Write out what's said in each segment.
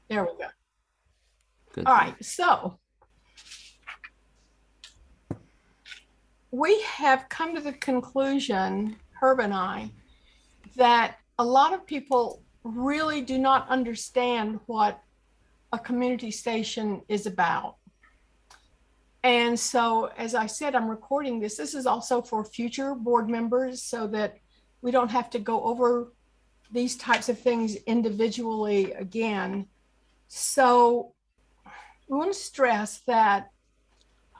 There we go. Good. All right. So we have come to the conclusion, Herb and I, that a lot of people really do not understand what a community station is about. And so, as I said, I'm recording this. This is also for future board members so that we don't have to go over these types of things individually again. So, we want to stress that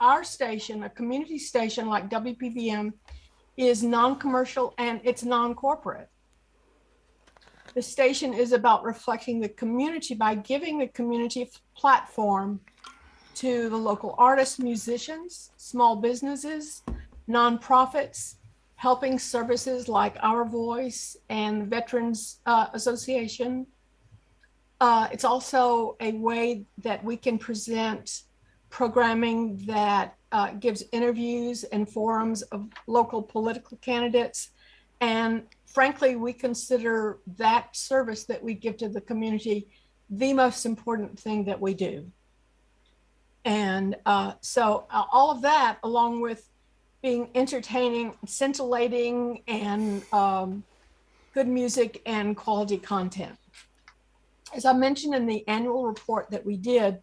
our station, a community station like WPVM, is non-commercial and it's non-corporate. The station is about reflecting the community by giving the community a platform to the local artists, musicians, small businesses, nonprofits, helping services like Our Voice and Veterans Association. It's also a way that we can present programming that gives interviews and forums of local political candidates. And frankly, we consider that service that we give to the community the most important thing that we do. And so all of that, along with being entertaining, scintillating, and good music and quality content. As I mentioned in the annual report that we did,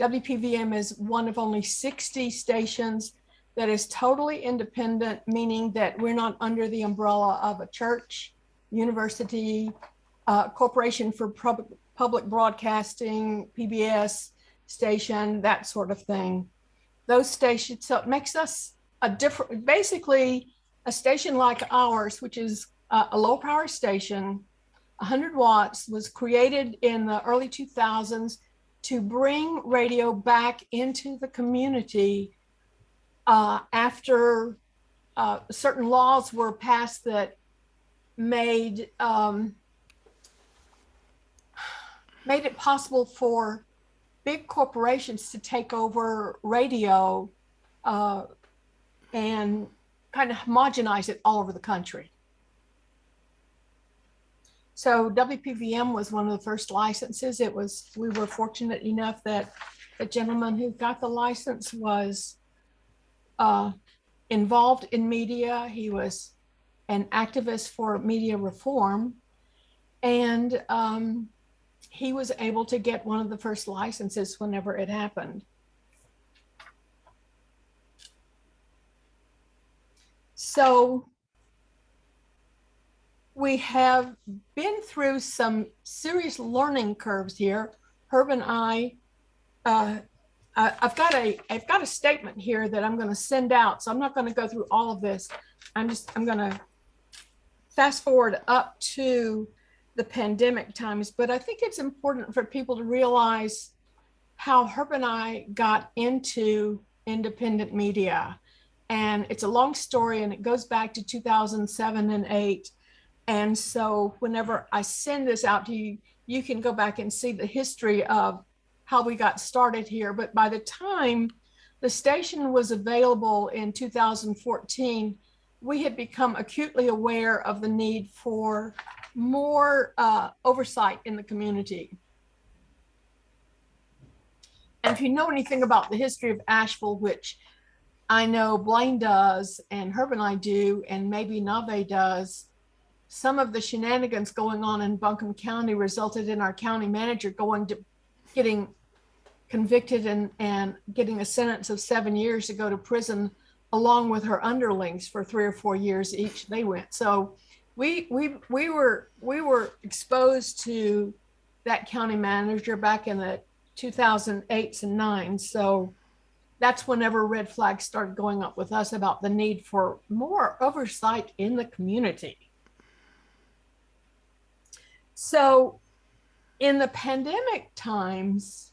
WPVM is one of only 60 stations that is totally independent, meaning that we're not under the umbrella of a church, university, corporation for public broadcasting, PBS station, that sort of thing. Those stations, so it makes us a different, basically a station like ours, which is a low power station, 100 watts, was created in the early 2000s to bring radio back into the community after certain laws were passed that made made it possible for big corporations to take over radio and kind of homogenize it all over the country. So WPVM was one of the first licenses. We were fortunate enough that the gentleman who got the license was involved in media. He was an activist for media reform. And he was able to get one of the first licenses whenever it happened. So we have been through some serious learning curves here. Herb and I've got a statement here that I'm going to send out. So I'm not going to go through all of this. I'm going to fast forward up to the pandemic times, but I think it's important for people to realize how Herb and I got into independent media. And it's a long story and it goes back to 2007 and 8. And so whenever I send this out to you, you can go back and see the history of how we got started here. But by the time the station was available in 2014, we had become acutely aware of the need for more oversight in the community. And if you know anything about the history of Asheville, which I know Blaine does, and Herb and I do, and maybe Nave does, some of the shenanigans going on in Buncombe County resulted in our county manager getting convicted and getting a sentence of 7 years to go to prison, along with her underlings for 3 or 4 years each. They went. So we were exposed to that county manager back in the 2008s and 9s. So that's whenever red flags started going up with us about the need for more oversight in the community. So in the pandemic times,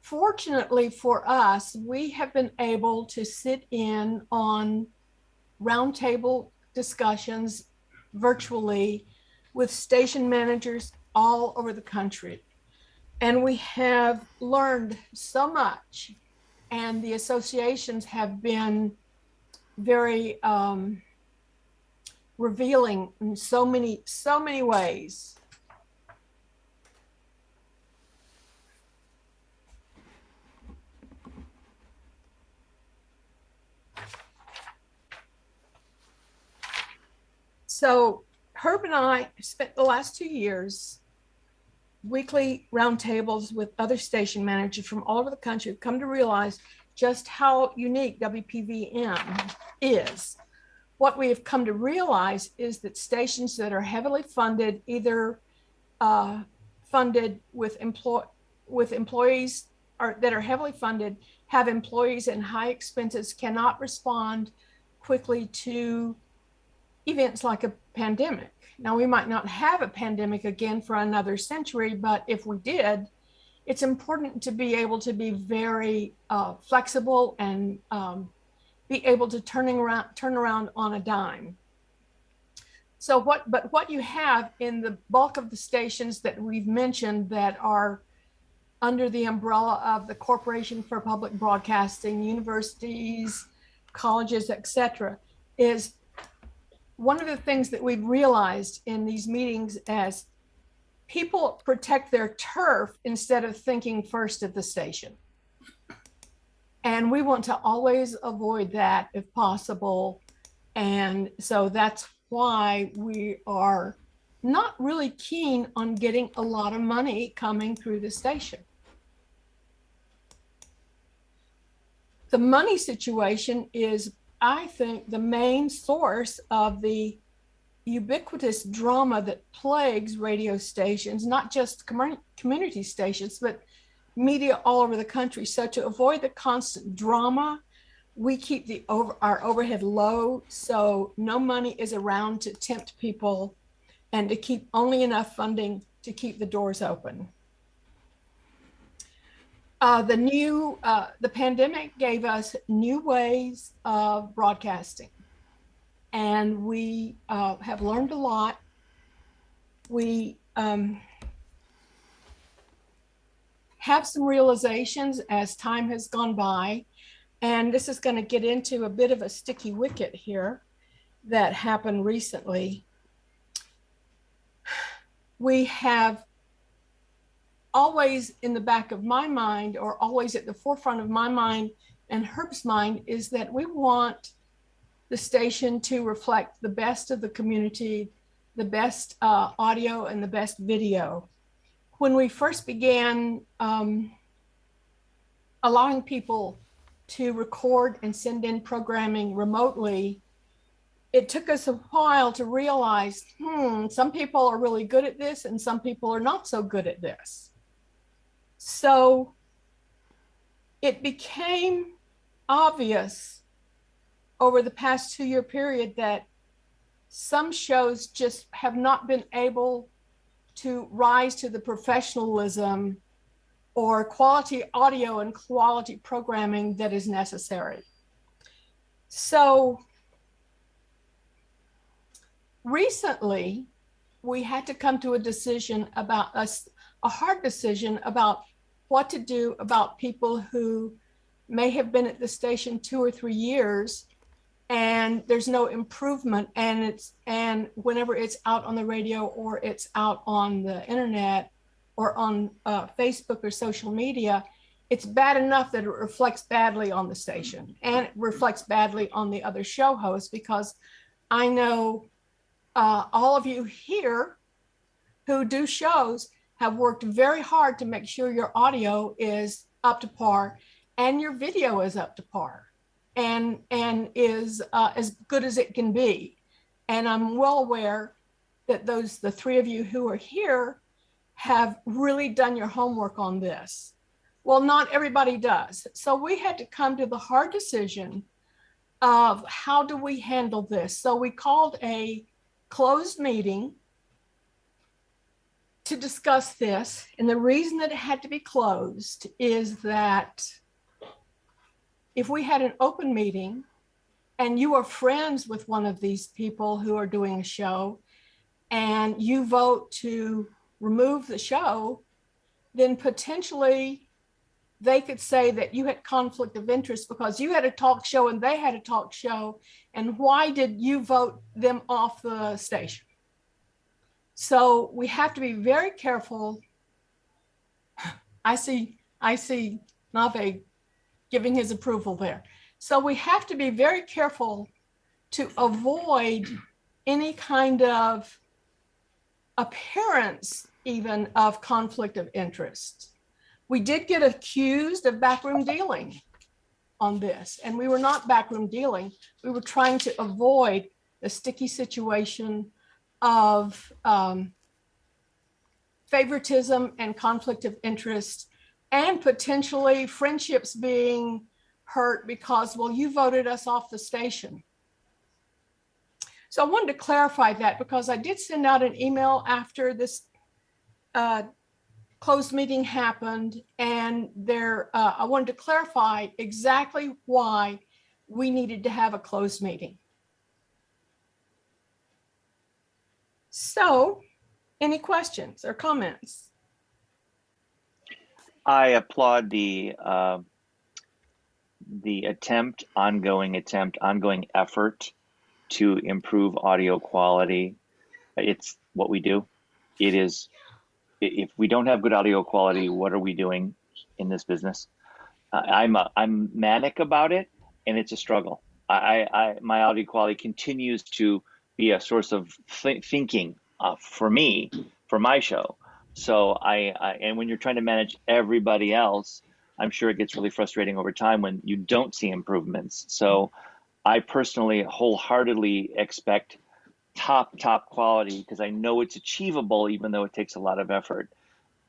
fortunately for us, we have been able to sit in on roundtable discussions virtually with station managers all over the country. And we have learned so much, and the associations have been very revealing in so many ways. So Herb and I spent the last 2 years weekly roundtables with other station managers from all over the country have come to realize just how unique WPVM is. What we have come to realize is that stations that are heavily funded, either funded with employees, or that are heavily funded, have employees and high expenses, cannot respond quickly to events like a pandemic. Now, we might not have a pandemic again for another century, but if we did, it's important to be able to be very flexible and be able to turn around on a dime. So what you have in the bulk of the stations that we've mentioned that are under the umbrella of the Corporation for Public Broadcasting, universities, colleges, etc., is one of the things that we've realized in these meetings as people protect their turf instead of thinking first at the station. And we want to always avoid that if possible. And so that's why we are not really keen on getting a lot of money coming through the station. The money situation is, I think, the main source of the ubiquitous drama that plagues radio stations, not just community stations, but media all over the country. So to avoid the constant drama, we keep our overhead low, so no money is around to tempt people and to keep only enough funding to keep the doors open. The pandemic gave us new ways of broadcasting, and we have learned a lot. We have some realizations as time has gone by, and this is going to get into a bit of a sticky wicket here that happened recently. We have always in the back of my mind, or always at the forefront of my mind and Herb's mind, is that we want the station to reflect the best of the community, the best audio and the best video. When we first began allowing people to record and send in programming remotely, it took us a while to realize, some people are really good at this and some people are not so good at this. So it became obvious over the past 2-year period that some shows just have not been able to rise to the professionalism or quality audio and quality programming that is necessary. So recently, we had to come to a decision about a hard decision about what to do about people who may have been at the station 2 or 3 years and there's no improvement, and whenever it's out on the radio or it's out on the internet or on Facebook or social media, it's bad enough that it reflects badly on the station and it reflects badly on the other show hosts, because I know all of you here who do shows have worked very hard to make sure your audio is up to par and your video is up to par and is as good as it can be. And I'm well aware that the 3 of you who are here have really done your homework on this. Well, not everybody does. So we had to come to the hard decision of how do we handle this? So we called a closed meeting to discuss this. And the reason that it had to be closed is that if we had an open meeting and you are friends with one of these people who are doing a show and you vote to remove the show, then potentially they could say that you had conflict of interest because you had a talk show and they had a talk show. And why did you vote them off the station? So we have to be very careful. I see Nave giving his approval there. So we have to be very careful to avoid any kind of appearance even of conflict of interest. We did get accused of backroom dealing on this, and we were not backroom dealing. We were trying to avoid the sticky situation of favoritism and conflict of interest, and potentially friendships being hurt because, well, you voted us off the station. So I wanted to clarify that because I did send out an email after this closed meeting happened, and I wanted to clarify exactly why we needed to have a closed meeting. So, any questions or comments? I applaud the ongoing effort to improve audio quality. It's what we do. It is, if we don't have good audio quality, what are we doing in this business? I'm manic about it, and it's a struggle. My audio quality continues to be a source of thinking for me, for my show. So and when you're trying to manage everybody else, I'm sure it gets really frustrating over time when you don't see improvements. So I personally wholeheartedly expect top quality, because I know it's achievable, even though it takes a lot of effort.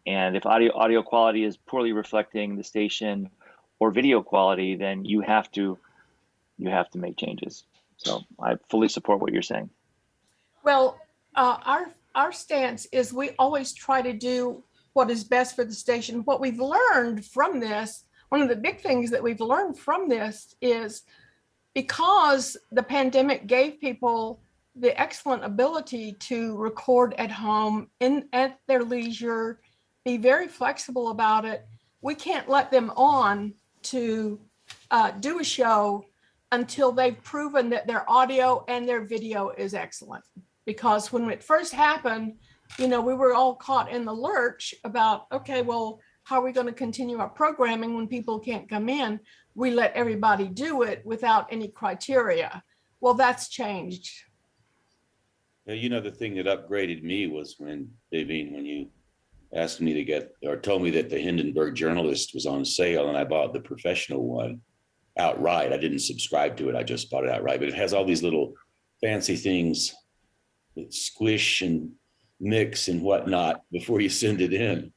And if audio quality is poorly reflecting the station or video quality, then you have to make changes. So I fully support what you're saying. Well, our stance is we always try to do what is best for the station. What we've learned from this, one of the big things that we've learned from this is, because the pandemic gave people the excellent ability to record at home at their leisure, be very flexible about it, we can't let them on to do a show until they've proven that their audio and their video is excellent. Because when it first happened, we were all caught in the lurch about, okay, well, how are we going to continue our programming when people can't come in? We let everybody do it without any criteria. Well, that's changed. The thing that upgraded me was when you asked me to get, or told me that the Hindenburg Journalist was on sale, and I bought the professional one outright. I didn't subscribe to it. I just bought it outright, but it has all these little fancy things that squish and mix and whatnot before you send it in,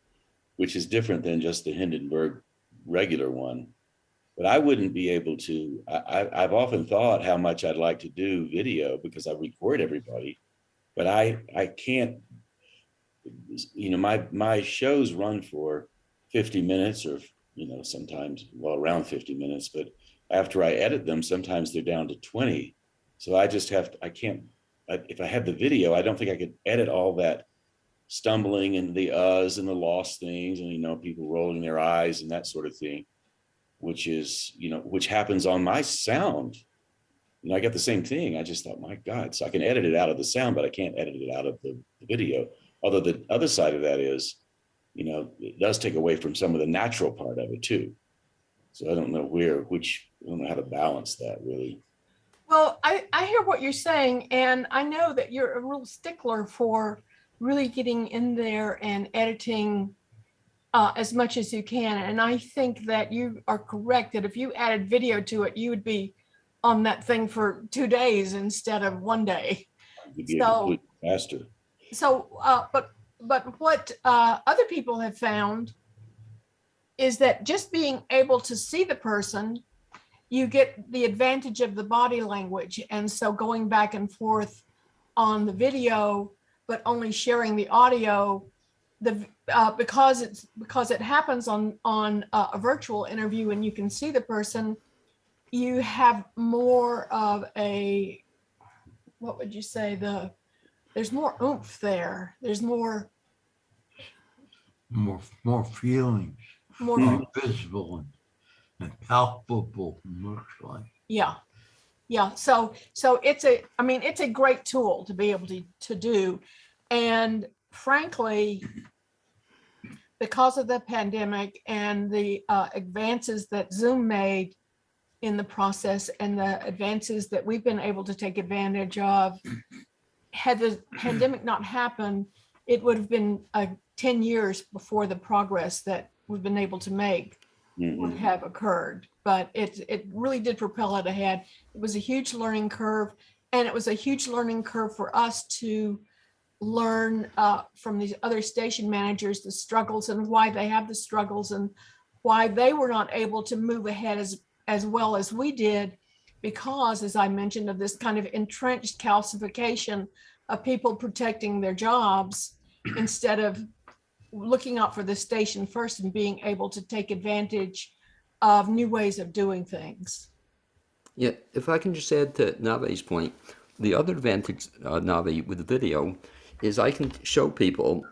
which is different than just the Hindenburg regular one. But I wouldn't be able to, I've often thought how much I'd like to do video because I record everybody, but I can't, my shows run for 50 minutes or, sometimes, well, around 50 minutes, but after I edit them, sometimes they're down to 20. So I just if I had the video, I don't think I could edit all that stumbling and the uhs and the lost things and, people rolling their eyes and that sort of thing, which happens on my sound. I got the same thing. I just thought, my God, so I can edit it out of the sound, but I can't edit it out of the video. Although the other side of that is, it does take away from some of the natural part of it too. So I don't know I don't know how to balance that really. Well, I hear what you're saying, and I know that you're a real stickler for really getting in there and editing as much as you can. And I think that you are correct that if you added video to it, you would be on that thing for 2 days instead of 1 day. So faster. So, but what other people have found is that just being able to see the person, you get the advantage of the body language. And so going back and forth on the video, but only sharing the audio, because it happens on a virtual interview and you can see the person, you have more of a, what would you say, there's more oomph there. There's more feelings, more visible and palpable emotionally. Yeah. So it's a great tool to be able to do. And frankly, because of the pandemic and the advances that Zoom made in the process and the advances that we've been able to take advantage of, had the pandemic not happened, it would have been 10 years before the progress that we've been able to make would have occurred. But it really did propel it ahead. It was a huge learning curve, and it was a huge learning curve for us to learn from these other station managers the struggles and why they have the struggles and why they were not able to move ahead as well as we did, because, as I mentioned, of this kind of entrenched calcification of people protecting their jobs instead of looking out for the station first and being able to take advantage of new ways of doing things. Yeah, if I can just add to Nave's point, the other advantage, Nave, with the video is I can show people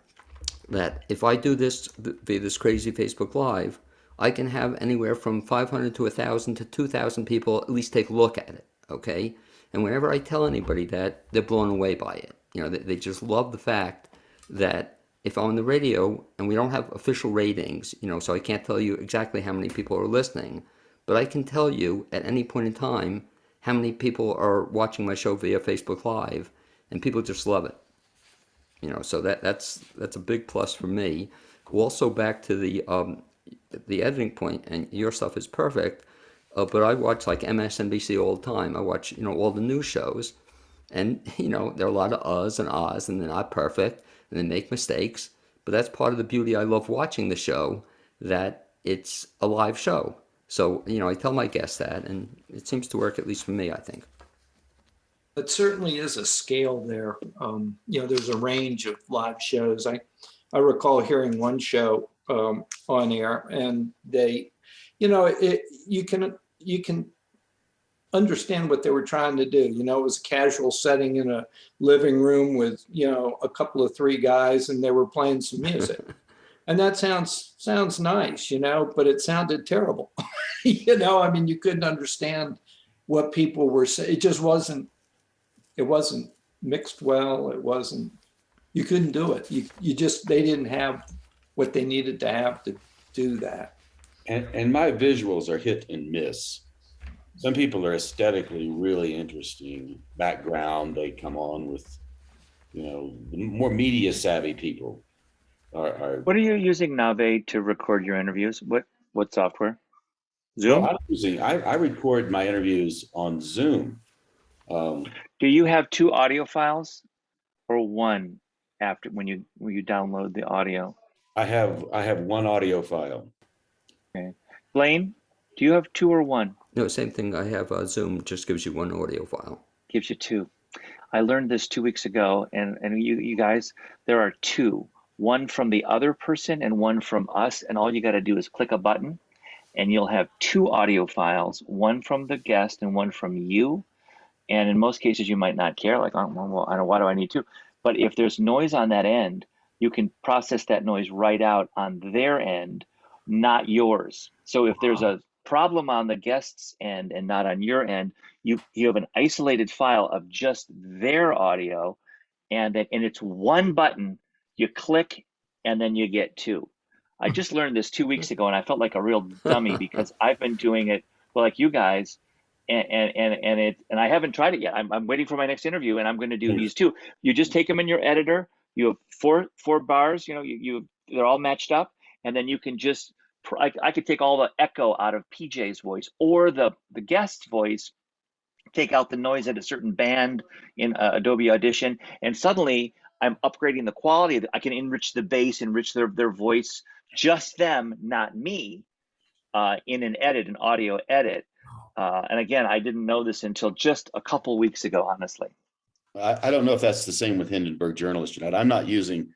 that if I do this via this crazy Facebook Live, I can have anywhere from 500 to 1,000 to 2,000 people at least take a look at it, okay? And whenever I tell anybody that, they're blown away by it. You know, they just love the fact that if I'm on the radio and we don't have official ratings, you know, so I can't tell you exactly how many people are listening, but I can tell you at any point in time how many people are watching my show via Facebook Live, and people just love it. You know, so that's a big plus for me. Also, back to the editing point, and your stuff is perfect, but I watch like MSNBC all the time. I watch, you know, all the news shows, and, you know, there are a lot of uhs and ahs, and they're not perfect, and they make mistakes, but that's part of the beauty. I love watching the show, that it's a live show. So, you know, I tell my guests that, and it seems to work, at least for me, I think. It certainly is a scale there. You know, there's a range of live shows. I recall hearing one show on air, and they, you know, you can understand what they were trying to do. You know, it was a casual setting in a living room with, you know, a couple of three guys, and they were playing some music. And that sounds nice, you know, but it sounded terrible. You know, I mean, you couldn't understand what people were saying. It just wasn't mixed well. It wasn't, you couldn't do it. They didn't have what they needed to have to do that. And my visuals are hit and miss. Some people are aesthetically really interesting background. They come on with, you know, the more media savvy people are. What are you using, Nave, to record your interviews? What software? Zoom? Well, I record my interviews on Zoom. Do you have two audio files or one after when you download the audio? I have one audio file. Okay. Blaine, do you have two or one? No, same thing. I have Zoom, just gives you one audio file. Gives you two. I learned this 2 weeks ago, and you guys, there are two. One from the other person and one from us, and all you got to do is click a button, and you'll have two audio files, one from the guest and one from you. And in most cases, you might not care, like, oh, well, I don't, why do I need two? But if there's noise on that end, you can process that noise right out on their end, not yours. So if there's a problem on the guest's end and not on your end, you have an isolated file of just their audio, and it's one button. You click, and then you get two. I just learned this 2 weeks ago, and I felt like a real dummy because I've been doing it, well, like you guys, and I haven't tried it yet. I'm waiting for my next interview, and I'm going to do these two. You just take them in your editor. You have four bars. You know, they're all matched up, and then you can just. I could take all the echo out of PJ's voice or the guest's voice, take out the noise at a certain band in Adobe Audition, and suddenly I'm upgrading the quality. I can enrich the bass, enrich their voice, just them, not me, in an audio edit. And again, I didn't know this until just a couple weeks ago, honestly. I don't know if that's the same with Hindenburg Journalist or not. I'm not using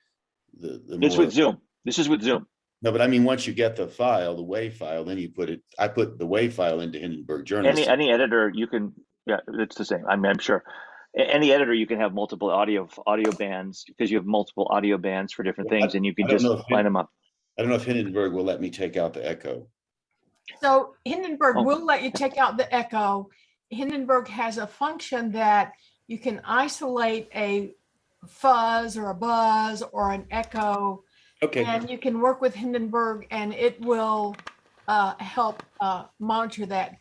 the This with Zoom. This is with Zoom. No, but I mean, once you get the file, the WAV file, then you I put the WAV file into Hindenburg Journalist. Any editor you can, yeah, it's the same. I mean, I'm sure. Any editor, you can have multiple audio bands because you have multiple audio bands for different things, and you can just line them up. I don't know if Hindenburg will let me take out the echo. So Hindenburg will let you take out the echo. Hindenburg has a function that you can isolate a fuzz or a buzz or an echo. Okay. And you can work with Hindenburg, and it will help monitor that.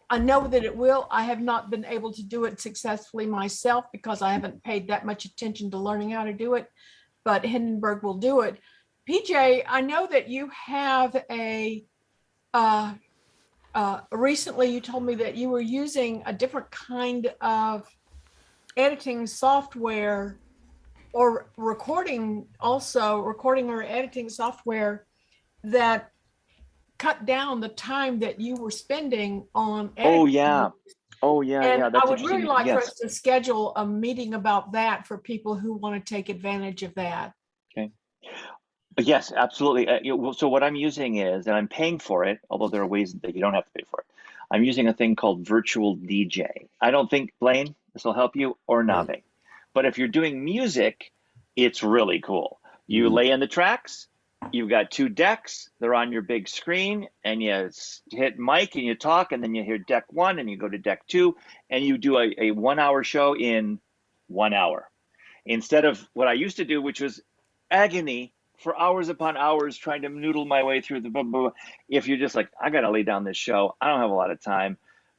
I know that it will. I have not been able to do it successfully myself because I haven't paid that much attention to learning how to do it, but Hindenburg will do it. PJ, I know that you have recently you told me that you were using a different kind of editing software or recording or editing software that cut down the time that you were spending on editing. Oh yeah. Oh yeah. And Yeah. That's I would interesting. really like for Yes. us to schedule a meeting about that for people who want to take advantage of that. Okay. Yes, absolutely. So what I'm using is, and I'm paying for it, although there are ways that you don't have to pay for it. I'm using a thing called Virtual DJ. I don't think, Blaine, this will help you, or Nave. But if you're doing music, it's really cool. You lay in the tracks, you've got 2 decks, they're on your big screen, and you hit mic and you talk, and then you hear deck 1 and you go to deck 2, and you do a 1-hour show in 1 hour. Instead of what I used to do, which was agony for hours upon hours trying to noodle my way through the blah, blah, blah. If you're just like, I gotta lay down this show, I don't have a lot of time,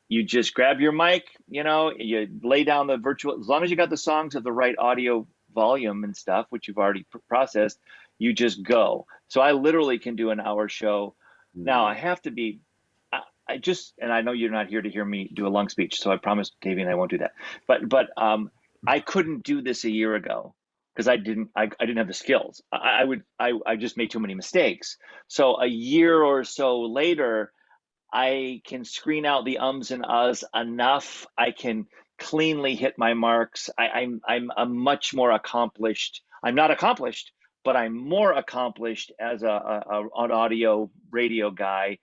you just grab your mic, you lay down the virtual, as long as you got the songs of the right audio volume and stuff, which you've already processed, you just go. So I literally can do an hour show. Now I have to be, and I know you're not here to hear me do a long speech, so I promise, Davey, I won't do that. But I couldn't do this a year ago because I didn't have the skills. I just made too many mistakes. So a year or so later, I can screen out the ums and uhs enough. I can cleanly hit my marks. I'm a much more accomplished. I'm not accomplished, but I'm more accomplished as an audio radio guy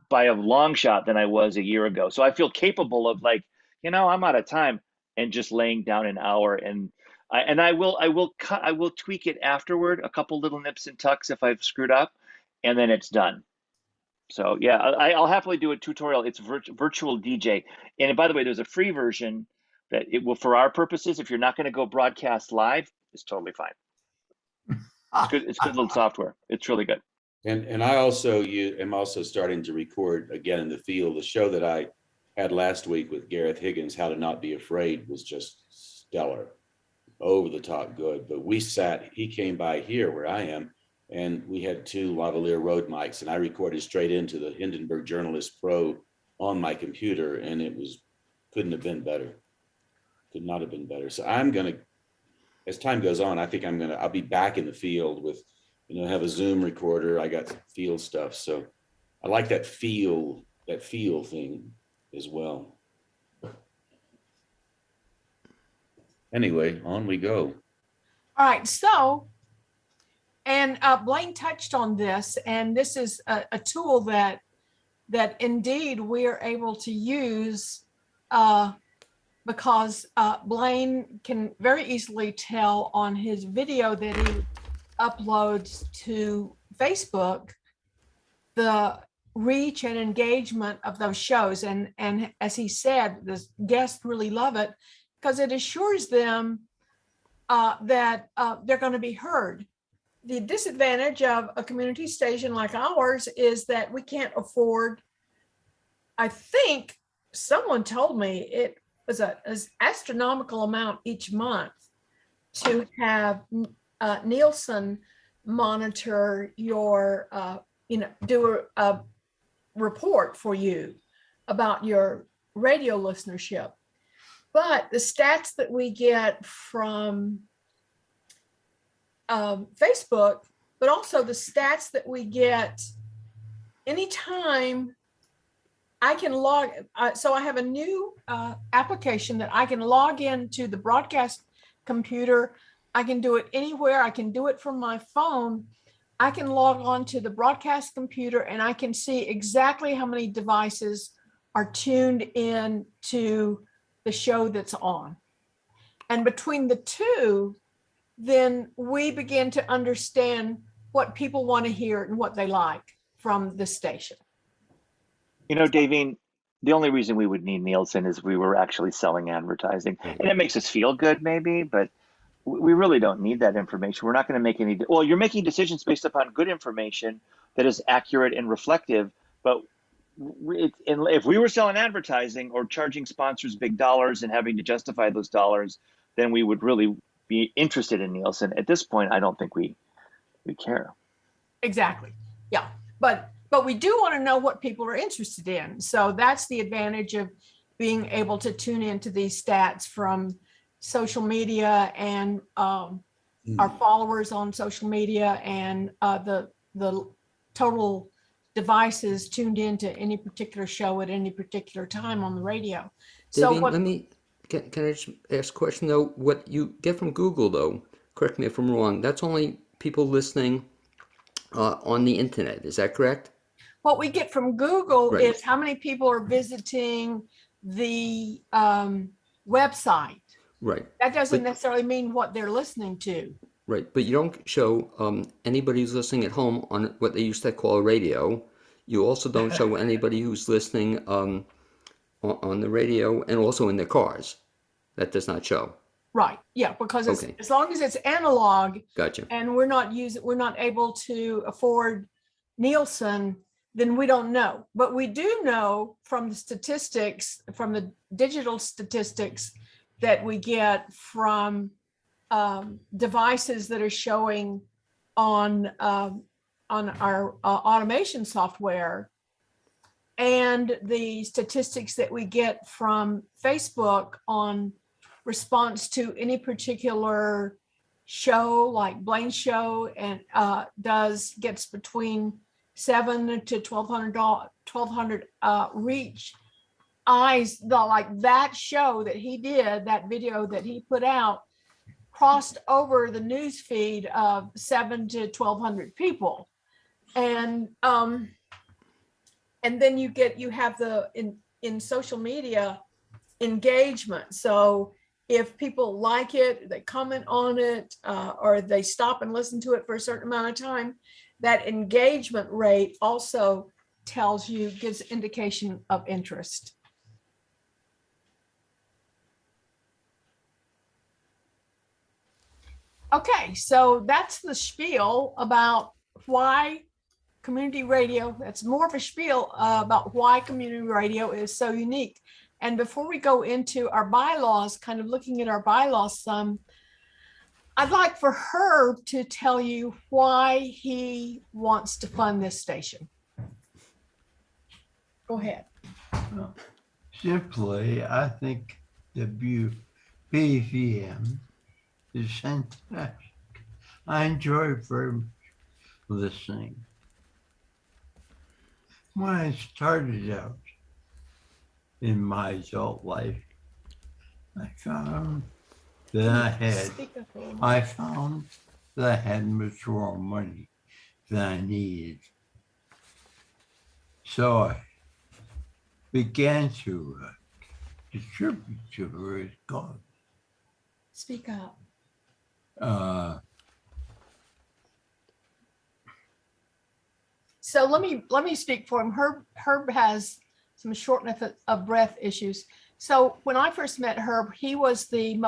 by a long shot than I was a year ago. So I feel capable of I'm out of time and just laying down an hour, and I will tweak it afterward, a couple little nips and tucks if I've screwed up, and then it's done. So yeah, I'll happily do a tutorial. It's Virtual DJ. And by the way, there's a free version that it will, for our purposes, if you're not going to go broadcast live, it's totally fine. It's good. It's good little software. It's really good. And I also am also starting to record again in the field. The show that I had last week with Gareth Higgins, How to Not Be Afraid, was just stellar, over the top good. But he came by here where I am, and we had 2 lavalier Rode mics, and I recorded straight into the Hindenburg Journalist Pro on my computer, and couldn't have been better. Could not have been better. So I'm gonna, as time goes on, I think I'll be back in the field with, have a Zoom recorder. I got field stuff, so I like that feel thing as well. Anyway, on we go. All right, so, and Blaine touched on this, and this is a tool that indeed we are able to use because Blaine can very easily tell on his video that he uploads to Facebook the reach and engagement of those shows. And as he said, the guests really love it because it assures them that they're going to be heard. The disadvantage of a community station like ours is that we can't afford, I think someone told me it was an astronomical amount each month to have Nielsen monitor your, do a report for you about your radio listenership. But the stats that we get from Facebook, but also the stats that we get anytime I can log. So I have a new application that I can log into the broadcast computer. I can do it anywhere. I can do it from my phone. I can log on to the broadcast computer and I can see exactly how many devices are tuned in to the show that's on. And between the two, then we begin to understand what people want to hear and what they like from the station. Davine, the only reason we would need Nielsen is we were actually selling advertising, and it makes us feel good maybe, but we really don't need that information. We're not going to make any, well, you're making decisions based upon good information that is accurate and reflective, but if we were selling advertising or charging sponsors big dollars and having to justify those dollars, then we would really be interested in Nielsen. At this point, I don't think we care. Exactly. Yeah. But we do want to know what people are interested in. So that's the advantage of being able to tune into these stats from social media and our followers on social media and the total devices tuned into any particular show at any particular time on the radio. So Davine, let me, can I just ask a question though? What you get from Google though, correct me if I'm wrong, that's only people listening on the internet, is that correct? what we get from Google Right. is how many people are visiting the website. Right, That doesn't But- necessarily mean what they're listening to. right. But you don't show anybody who's listening at home on what they used to call a radio. You also don't show anybody who's listening on the radio and also in their cars. That does not show. Right. Yeah, because Okay. as long as it's analog Gotcha. and we're not able to afford Nielsen, then we don't know. But we do know from the statistics, from the digital statistics that we get from devices that are showing on our automation software, and the statistics that we get from Facebook on response to any particular show, like Blaine's show, and gets between 700 to 1,200 reach eyes. Like that show that he did, that video that he put out, crossed over the news feed of 700 to 1,200 people, and then you have the in social media engagement. So if people like it, they comment on it, or they stop and listen to it for a certain amount of time, that engagement rate also gives indication of interest. Okay, so that's the spiel about why community radio. That's more of a spiel about why community radio is so unique. And before we go into our bylaws, kind of looking at our bylaws some, I'd like for Herb to tell you why he wants to fund this station. Go ahead. Simply, I think WPVM is fantastic. I enjoy very much listening. When I started out in my adult life, I found that Speak up a little. I found that I had much more money than I needed. So I began to distribute to various causes. Speak up. So let me speak for him. Herb has some shortness of breath issues. So when I first met Herb, he was the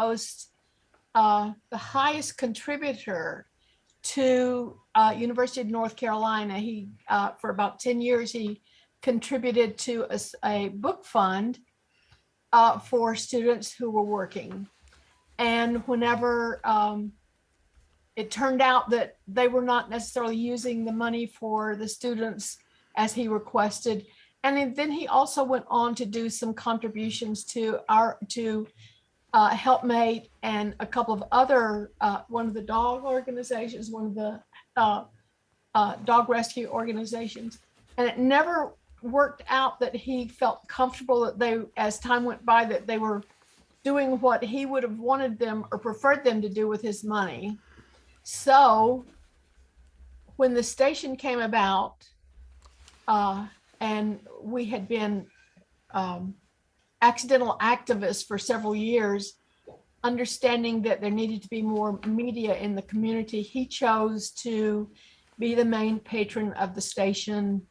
highest contributor to University of North Carolina. He for about 10 years he contributed to a book fund for students who were working. And whenever it turned out that they were not necessarily using the money for the students as he requested. And then he also went on to do some contributions to Helpmate and a couple of other, one of the dog organizations, one of the dog rescue organizations. And it never worked out that he felt comfortable that they, as time went by, that they were doing what he would have wanted them or preferred them to do with his money. So when the station came about, and we had been accidental activists for several years, understanding that there needed to be more media in the community, he chose to be the main patron of the station.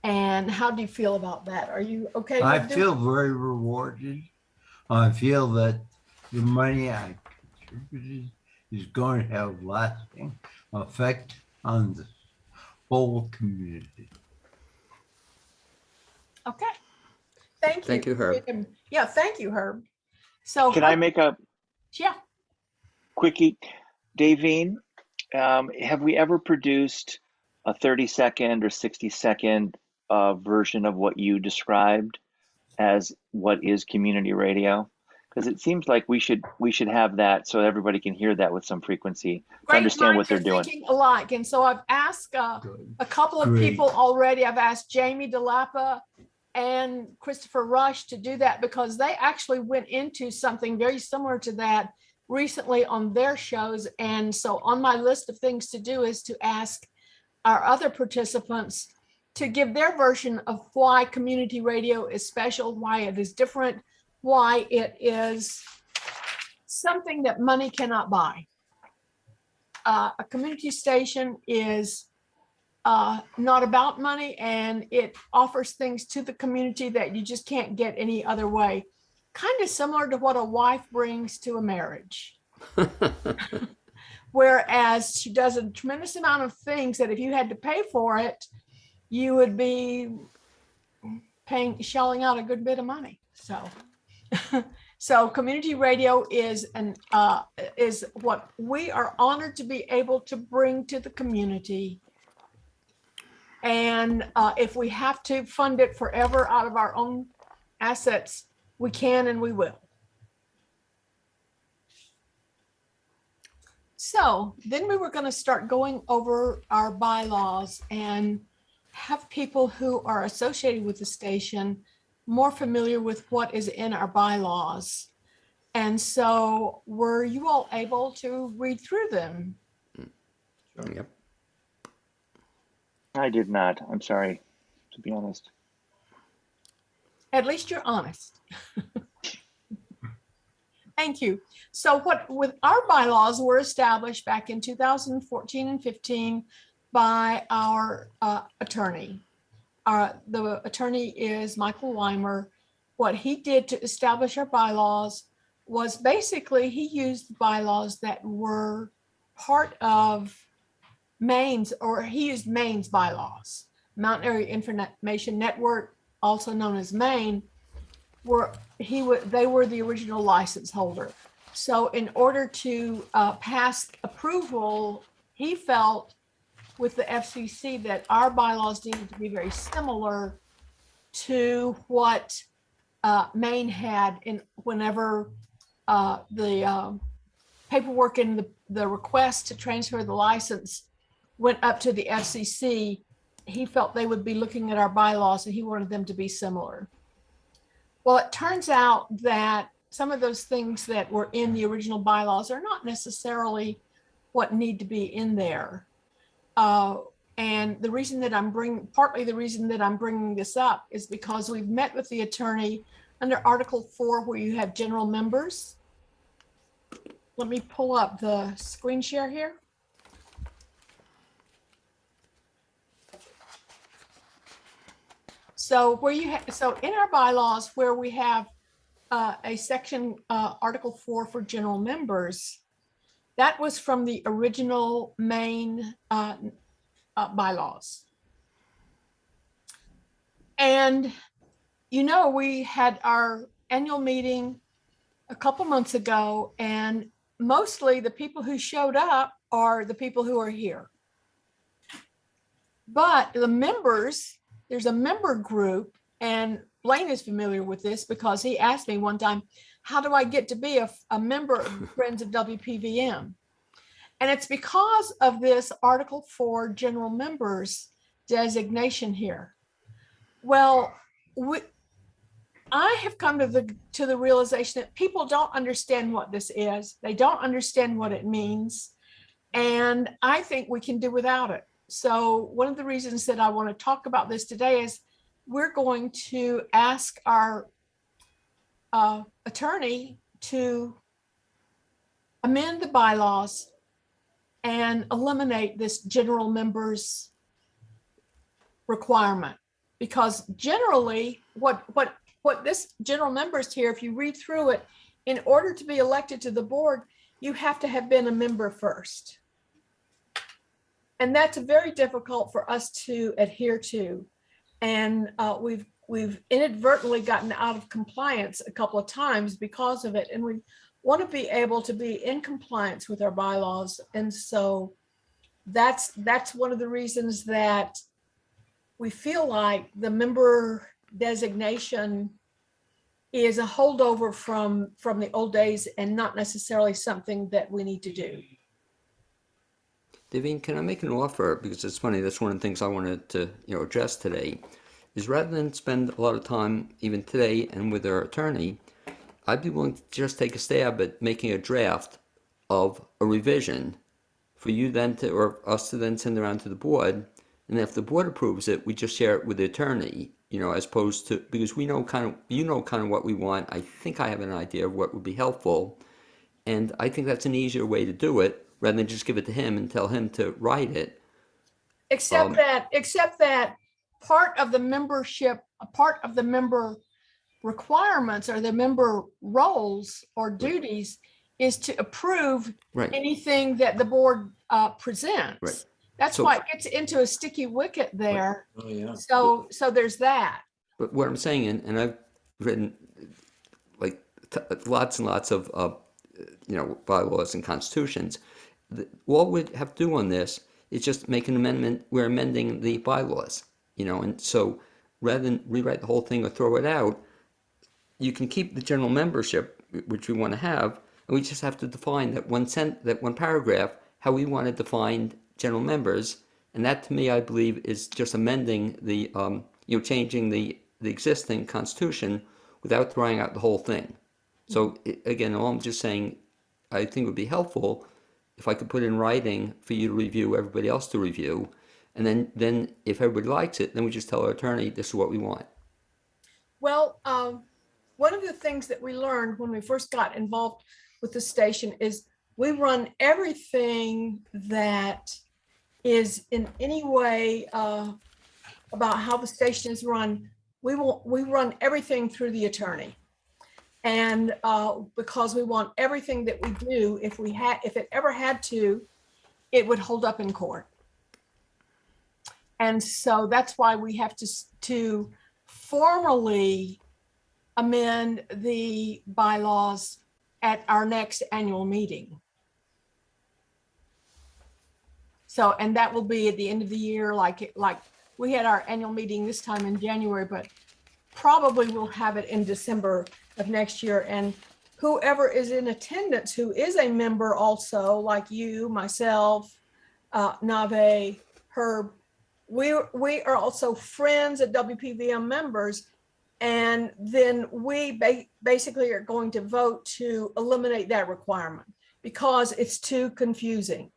And how do you feel about that? Are you okay with I doing- feel very rewarded. I feel that the money I contributed is going to have lasting effect on the whole community. Okay. Thank you. Thank you, Herb. Yeah, thank you, Herb. So Can I make a yeah, quickie? Davine, have we ever produced a 30-second or 60-second version of what you described as what is community radio? Because it seems like we should have that so everybody can hear that with some frequency to great understand what minds they're are doing. thinking alike. And so I've asked a couple of Great. people already. I've asked Jamie DeLappa and Christopher Rush to do that because they actually went into something very similar to that recently on their shows. And so on my list of things to do is to ask our other participants to give their version of why community radio is special, why it is different, why it is something that money cannot buy. A community station is not about money, and it offers things to the community that you just can't get any other way. Kind of similar to what a wife brings to a marriage. Whereas she does a tremendous amount of things that if you had to pay for it, you would be shelling out a good bit of money. So community radio is what we are honored to be able to bring to the community. And if we have to fund it forever out of our own assets, we can and we will. So then we were going to start going over our bylaws and have people who are associated with the station more familiar with what is in our bylaws. And so were you all able to read through them? Yep. I did not. I'm sorry, to be honest. At least you're honest. Thank you. So with our bylaws were established back in 2014 and 15 by our attorney. The attorney is Michael Weimer. What he did to establish our bylaws was basically he used bylaws that were part of Maine's, or he used Maine's bylaws. Mountain Area Information Network, also known as Maine, they were the original license holder. So in order to pass approval, he felt with the FCC that our bylaws needed to be very similar to what Maine had whenever the paperwork and the request to transfer the license went up to the FCC. He felt they would be looking at our bylaws and he wanted them to be similar. Well, it turns out that some of those things that were in the original bylaws are not necessarily what need to be in there. And the reason that partly the reason that I'm bringing this up is because we've met with the attorney under Article 4, where you have general members. Let me pull up the screen share here. So in our bylaws where we have a section, Article 4 for general members, that was from the original Maine bylaws. And, we had our annual meeting a couple months ago, and mostly the people who showed up are the people who are here. But the members, there's a member group, and Blaine is familiar with this because he asked me one time, how do I get to be a member of Friends of WPVM? And it's because of this Article 4 general members designation here. Well, I have come to the realization that people don't understand what this is. They don't understand what it means. And I think we can do without it. So one of the reasons that I want to talk about this today is we're going to ask our attorney to amend the bylaws and eliminate this general members requirement. Because generally, what this general members here, if you read through it, in order to be elected to the board, you have to have been a member first. And that's very difficult for us to adhere to. And we've we've inadvertently gotten out of compliance a couple of times because of it. And we want to be able to be in compliance with our bylaws. And so that's one of the reasons that we feel like the member designation is a holdover from the old days and not necessarily something that we need to do. Devine, can I make an offer? Because it's funny, that's one of the things I wanted to address today, is rather than spend a lot of time even today and with our attorney, I'd be willing to just take a stab at making a draft of a revision for you then to, or us to then send around to the board. And if the board approves it, we just share it with the attorney, as opposed to, because we know kind of what we want. I think I have an idea of what would be helpful. And I think that's an easier way to do it rather than just give it to him and tell him to write it. Except that part of the membership, a part of the member requirements or the member roles or duties is to approve Right. anything that the board presents. Right. That's So- why it gets into a sticky wicket there. Oh, yeah. So there's that. But what I'm saying, and I've written like lots and lots of bylaws and constitutions. All we have to do on this is just make an amendment. We're amending the bylaws, and so rather than rewrite the whole thing or throw it out, you can keep the general membership, which we want to have, and we just have to define that one paragraph, how we want to define general members, and that to me, I believe, is just amending the, changing the existing constitution without throwing out the whole thing. So again, all I'm just saying, I think it would be helpful if I could put in writing for you to review, everybody else to review, and then if everybody likes it, then we just tell our attorney, this is what we want. Well, one of the things that we learned when we first got involved with the station is we run everything that is in any way about how the station is run. We run everything through the attorney. And because we want everything that we do, if it ever had to, it would hold up in court. And so that's why we have to formally amend the bylaws at our next annual meeting. So, and that will be at the end of the year, like we had our annual meeting this time in January, but probably we'll have it in December of next year. And whoever is in attendance, who is a member also, like you, myself, Nave, Herb, we are also friends at WPVM members. And then we basically are going to vote to eliminate that requirement because it's too confusing.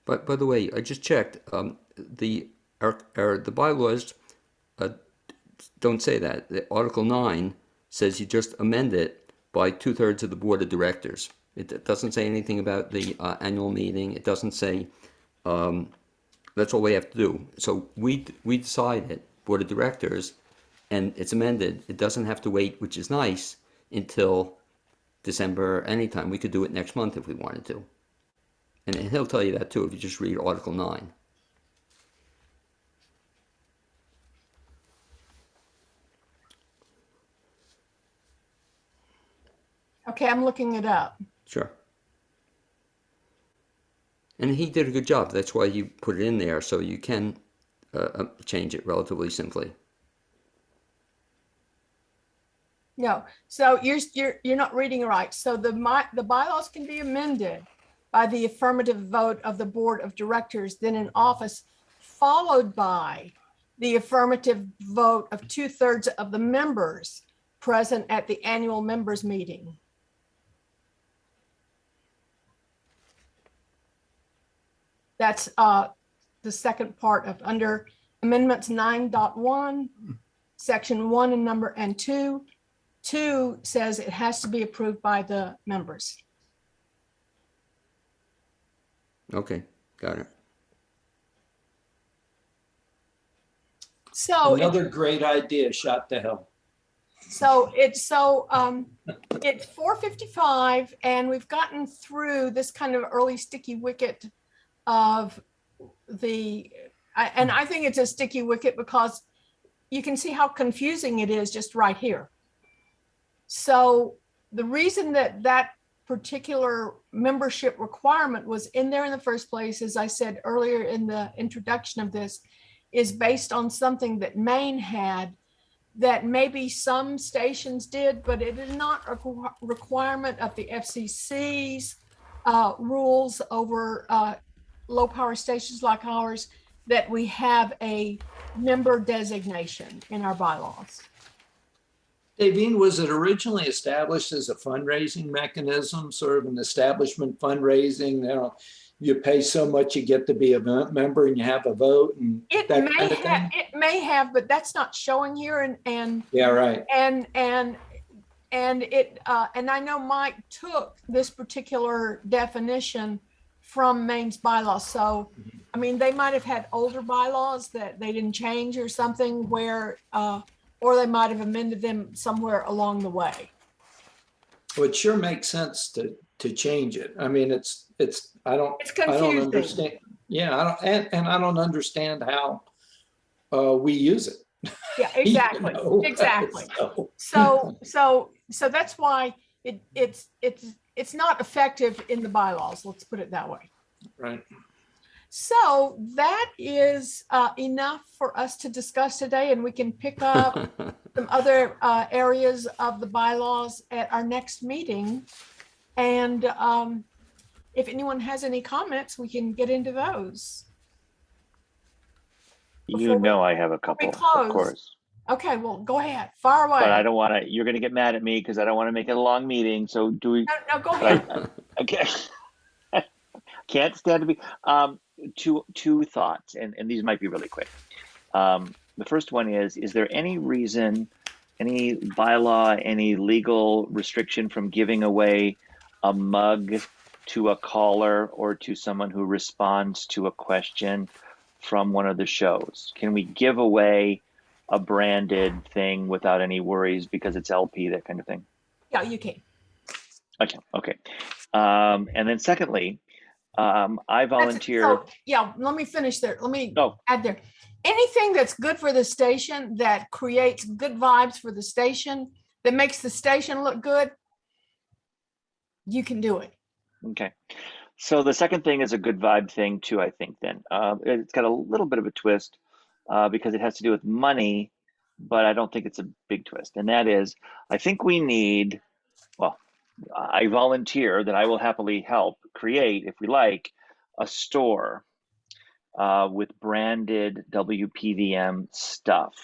But by the way, I just checked. The bylaws don't say that. The Article 9 says you just amend it by 2/3 of the board of directors. It doesn't say anything about the annual meeting. It doesn't say. That's all we have to do. So we decide it, board of directors, and it's amended. It doesn't have to wait, which is nice, until December anytime. We could do it next month if we wanted to. And he'll tell you that too if you just read Article 9. Okay, I'm looking it up. Sure. And he did a good job. That's why you put it in there, so you can change it relatively simply. No, so you're not reading it right. So the bylaws can be amended by the affirmative vote of the board of directors, then in office, followed by the affirmative vote of 2/3 of the members present at the annual members meeting. That's the second part of under amendments 9.1, section 1 and number and 2. 2 says it has to be approved by the members. Okay, got it. So Another great idea shot to hell. it's 4:55 and we've gotten through this kind of early sticky wicket of and I think it's a sticky wicket because you can see how confusing it is just right here. So the reason that that particular membership requirement was in there in the first place, as I said earlier in the introduction of this, is based on something that Maine had that maybe some stations did, but it is not a requirement of the FCC's rules over low power stations like ours, that we have a member designation in our bylaws. Davine, was it originally established as a fundraising mechanism, sort of an establishment fundraising? You know, you pay so much, you get to be a member and you have a vote and It that may kind of have, thing? it may have, but that's not showing here. And Yeah, right. it and I know Mike took this particular definition from Maine's bylaws. So, I mean, they might have had older bylaws that they didn't change or something where, or they might have amended them somewhere along the way. Well, it sure makes sense to change it. I mean, I don't It's confusing. understand. Yeah, I don't, and I don't understand how we use it. Yeah, you exactly. know? Exactly. So- So that's why it's not effective in the bylaws. Let's put it that way. Right. So that is enough for us to discuss today, and we can pick up some other areas of the bylaws at our next meeting. And if anyone has any comments, we can get into those. You know I have a couple, close. of course. Okay, well, go ahead. Far away. But I don't want to, you're going to get mad at me because I don't want to make it a long meeting. So do we, No, go ahead. okay. Can't stand to be, two thoughts, and these might be really quick. The first one is there any reason, any bylaw, any legal restriction from giving away a mug to a caller or to someone who responds to a question from one of the shows? Can we give away a branded thing without any worries because it's LP, that kind of thing? Yeah, you can. Okay. And then secondly, I volunteer. So, yeah, let me finish there. Let me Oh. add there. Anything that's good for the station, that creates good vibes for the station, that makes the station look good, you can do it. Okay. So the second thing is a good vibe thing too, I think then. It's got a little bit of a twist because it has to do with money, but I don't think it's a big twist. And that is, I think we need, well, I volunteer that I will happily help create, if we like, a store with branded WPVM stuff.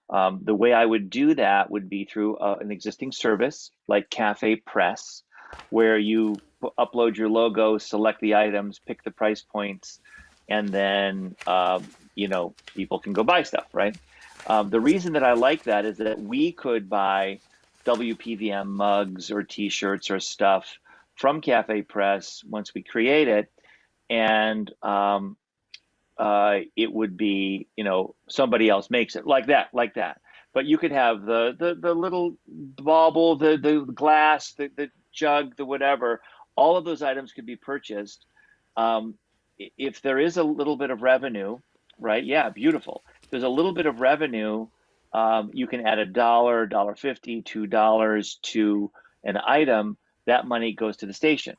The way I would do that would be through an existing service like Cafe Press, where you upload your logo, select the items, pick the price points, and then people can go buy stuff, right? The reason that I like that is that we could buy WPVM mugs or t-shirts or stuff from Cafe Press once we create it, and it would be, somebody else makes it like that. But you could have the little bauble, the glass, the jug, the whatever. All of those items could be purchased. If there is a little bit of revenue, right? Yeah, beautiful. If there's a little bit of revenue, you can add $1, $1.50, $2 to an item. That money goes to the station.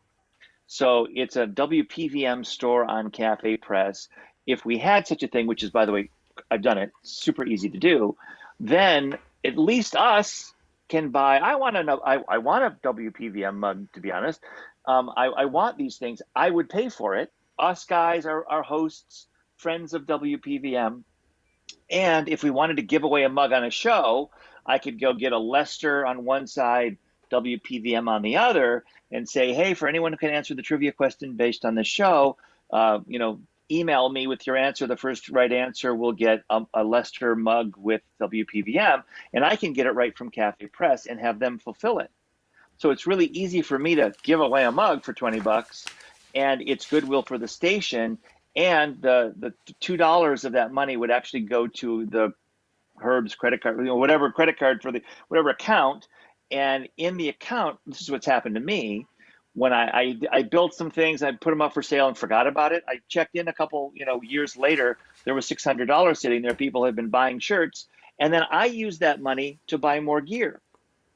So it's a WPVM store on Cafe Press. If we had such a thing, which is, by the way, I've done it, super easy to do, then at least us can buy. I want a WPVM mug, to be honest. I want these things. I would pay for it. Us guys are hosts, friends of WPVM. And if we wanted to give away a mug on a show, I could go get a Lester on one side, WPVM on the other, and say, hey, for anyone who can answer the trivia question based on the show, email me with your answer. The first right answer will get a Lester mug with WPVM, and I can get it right from Cafe Press and have them fulfill it. So it's really easy for me to give away a mug for $20, and it's goodwill for the station. And the $2 of that money would actually go to the Herb's credit card, whatever credit card for the whatever account. And in the account, this is what's happened to me. When I built some things, I put them up for sale and forgot about it. I checked in a couple, years later, there was $600 sitting there. People had been buying shirts, And then I used that money to buy more gear.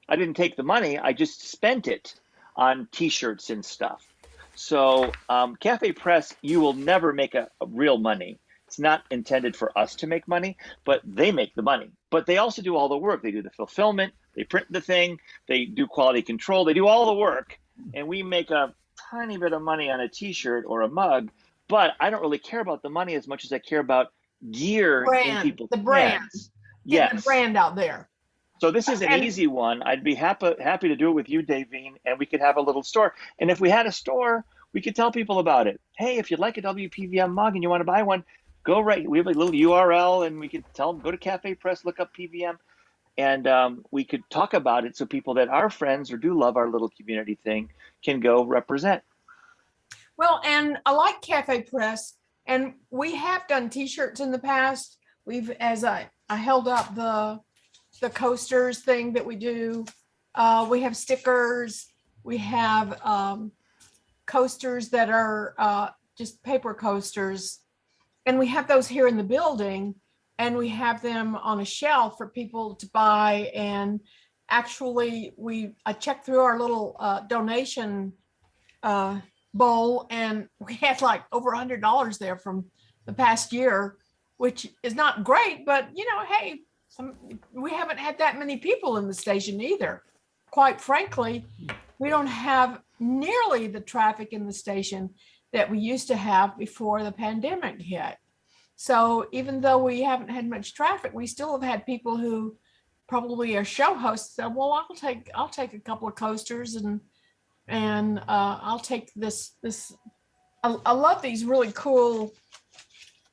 I didn't take the money, I just spent it on t-shirts and stuff. So Cafe Press, you will never make a real money. It's not intended for us to make money, but they make the money. But they also do all the work. They do the fulfillment, they print the thing, they do quality control, they do all the work. And we make a tiny bit of money on a t-shirt or a mug, but I don't really care about the money as much as I care about gear in Brand, people's the brand. hands. Getting Yes. the brand out there. So this is an And- easy one. I'd be happy to do it with you, Davine, and we could have a little store. And if we had a store, we could tell people about it. Hey, if you'd like a WPVM mug and you want to buy one, go right. We have a little URL, and we could tell them, go to Cafe Press, look up PVM, and we could talk about it so people that are friends or do love our little community thing can go represent. Well, and I like Cafe Press, and we have done t-shirts in the past. We've, as I held up the coasters thing that we do. We have stickers. We have coasters that are just paper coasters. And we have those here in the building, and we have them on a shelf for people to buy. And actually, I checked through our little donation bowl, and we had like over $100 there from the past year, which is not great, but hey, we haven't had that many people in the station either. Quite frankly, we don't have nearly the traffic in the station that we used to have before the pandemic hit. So even though we haven't had much traffic, we still have had people who probably are show hosts said, well, I'll take a couple of coasters and I'll take this. I love these really cool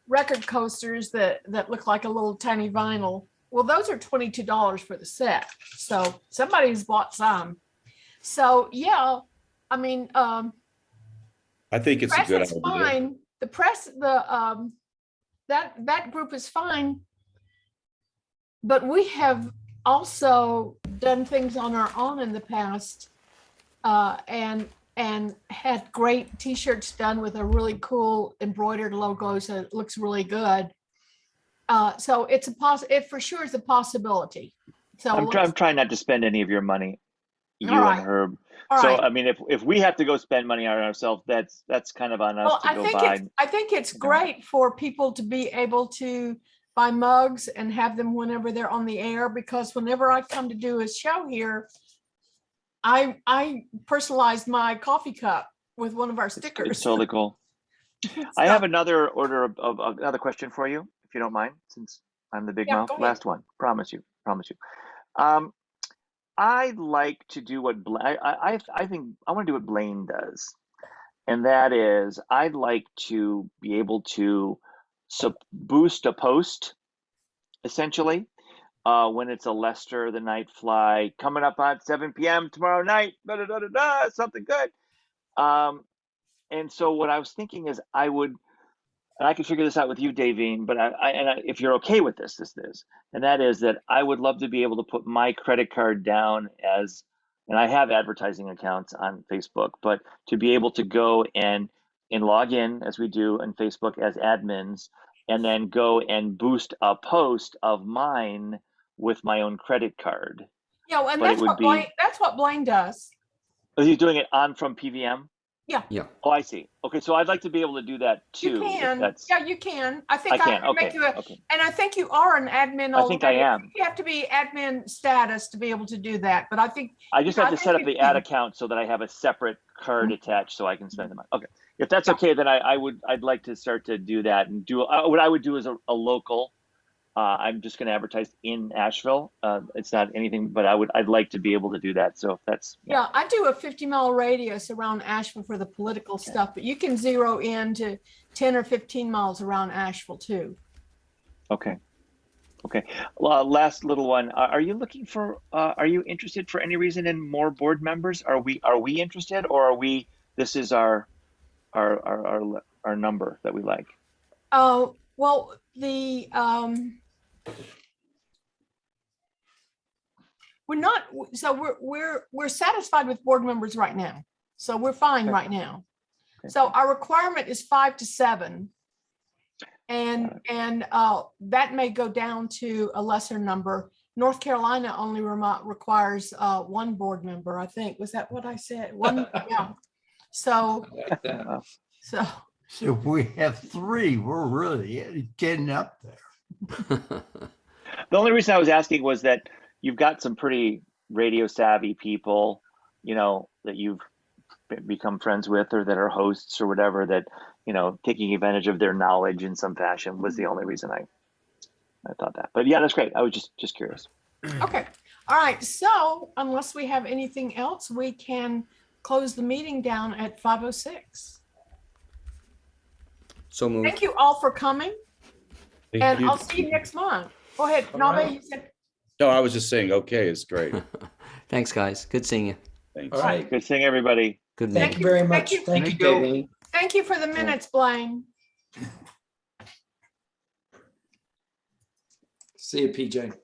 record coasters that look like a little tiny vinyl. Well, those are $22 for the set. So somebody's bought some. So yeah, I mean, I think it's a press good is idea. fine. The press, that group is fine. But we have also done things on our own in the past, and had great t-shirts done with a really cool embroidered logo, so it looks really good. So it's it for sure is a possibility. So I'm trying not to spend any of your money, you All right. and Herb. all So right. I mean, if we have to go spend money on ourselves, that's kind of on us Well, to go buy. I think it's great for people to be able to buy mugs and have them whenever they're on the air, because whenever I come to do a show here, I personalized my coffee cup with one of our stickers. It's totally cool. I have another order of another question for you, if you don't mind, since I'm the big Yeah, mouth. go ahead. Last one, promise you. I like to do what I think I want to do what Blaine does, and that is I'd like to be able to boost a post, essentially, when it's a Lester the Night Fly coming up at 7 p.m. tomorrow night, something good. And so what I was thinking is and I can figure this out with you, Davine, but if you're okay with this, and that is that I would love to be able to put my credit card down and I have advertising accounts on Facebook, but to be able to go and log in as we do on Facebook as admins, and then go and boost a post of mine with my own credit card. Yeah, and But it would that's what Blaine does. Is he doing it from PVM? Yeah. Oh, I see. Okay, so I'd like to be able to do that too. You if can. that's- Yeah, you can. I think I can. can make Okay. you Okay. and I think you are an admin. I think I already. am. You have to be admin status to be able to do that. But I think I just Yeah, have I to set up think the ad account so that I have a separate card attached so I can spend the money. Okay, if that's Yeah. okay, then I'd like to start to do that and do what I would do is a local. I'm just going to advertise in Asheville. It's not anything, but I'd like to be able to do that. So if that's yeah, I do a 50-mile radius around Asheville for the political stuff, but you can zero in to 10 or 15 miles around Asheville too. okay. Okay. Last little one. Are you looking for? Are you interested for any reason in more board members? Are we interested, or are we? This is our number that we like. Oh, well, we're not, so we're satisfied with board members right now. So we're fine Okay. right now. Okay. So our requirement is 5 to 7. And that may go down to a lesser number. North Carolina only requires one board member, I think. Was that what I said? One, yeah. So, Like that. so, So if we have three, we're really getting up there. The only reason I was asking was that you've got some pretty radio savvy people, you know, that you've become friends with or that are hosts or whatever, that, you know, taking advantage of their knowledge in some fashion was the only reason I thought that. But yeah, that's great. I was just curious. okay. All right. So unless we have anything else, we can close the meeting down at 5:06. So moved. Thank you all for coming, Thank and you. I'll see you next month. Go ahead, All Nave, right. you said, No, I was just saying, okay, it's great. Thanks, guys. Good seeing you. Thanks. All right. Good seeing everybody. Good Thank meeting. you very Thank much. you. Thank you, Thank you. Davey. thank you for the minutes, Blaine. See you, PJ.